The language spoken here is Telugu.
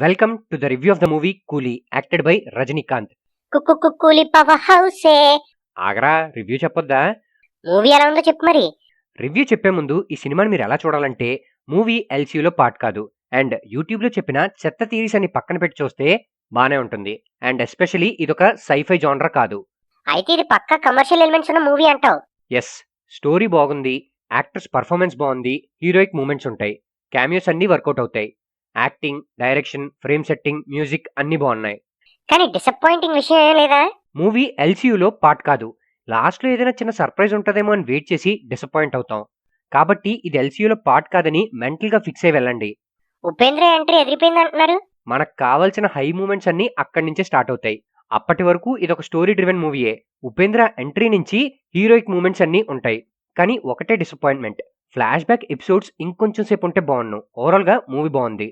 Welcome to the review of the movie Coolie, acted by Rajinikanth. కూలి పవర్ హౌసే. ఆగరా రివ్యూ చెప్పొద్దా? మూవీ ఎలా ఉందో చెప్పు మరి. రివ్యూ చెప్పే ముందు ఈ సినిమాని మీరు ఎలా చూడాలంటే మూవీ ఎల్సీయూలో పార్ట్ కాదు అండ్ యూట్యూబ్లో చెప్పిన చెత్త థీరీస్ అని పక్కన పెట్టి చూస్తే బానే ఉంటుంది. అండ్ ఎస్పెషలీ ఇదొక సైఫై జానర్ కాదు. అయితే ఇది పక్కా కమర్షియల్ ఎలిమెంట్స్ ఉన్న మూవీ అంటావు. ఎస్, స్టోరీ బాగుంది, యాక్టర్స్ పర్ఫార్మెన్స్ బాగుంది, హీరోయిక్ మూమెంట్స్ ఉంటాయి, క్యామియోస్ అన్నీ వర్కౌట్ అవుతాయి, acting, direction, frame setting, music అన్నీ బాగున్నాయి. కానీ డిసప్పాయింటింగ్ విషయం ఏం లేదా? మూవీ ఎల్సీయూలో పార్ట్ కాదు. లాస్ట్లో ఏదైనా చిన్న సర్ప్రైజ్ ఉంటుందేమో అని వెయిట్ చేసి డిసప్పాయింట్ అవుతాం. కాబట్టి ఇది ఎల్సీయూలో పార్ట్ కాదని మెంటల్గా ఫిక్స్ అయ్యి వెళ్ళండి. ఉపేంద్ర ఎంట్రీ ఎదిరిపోయింది అంటున్నారు. మనకు కావాల్సిన హై మూమెంట్స్ అన్నీ అక్కడి నుంచే స్టార్ట్ అవుతాయి. అప్పటి వరకు ఇదొక స్టోరీ డ్రివెన్ మూవీయే. ఉపేంద్ర ఎంట్రీ నుంచి హీరోయిక్ మూమెంట్స్ అన్నీ ఉంటాయి. కానీ ఒకటే డిసప్పాయింట్మెంట్, ఫ్లాష్ బ్యాక్ ఎపిసోడ్స్ ఇంకొంచెం సేపు ఉంటే బాగుండు. ఓవరాల్గా మూవీ బాగుంది.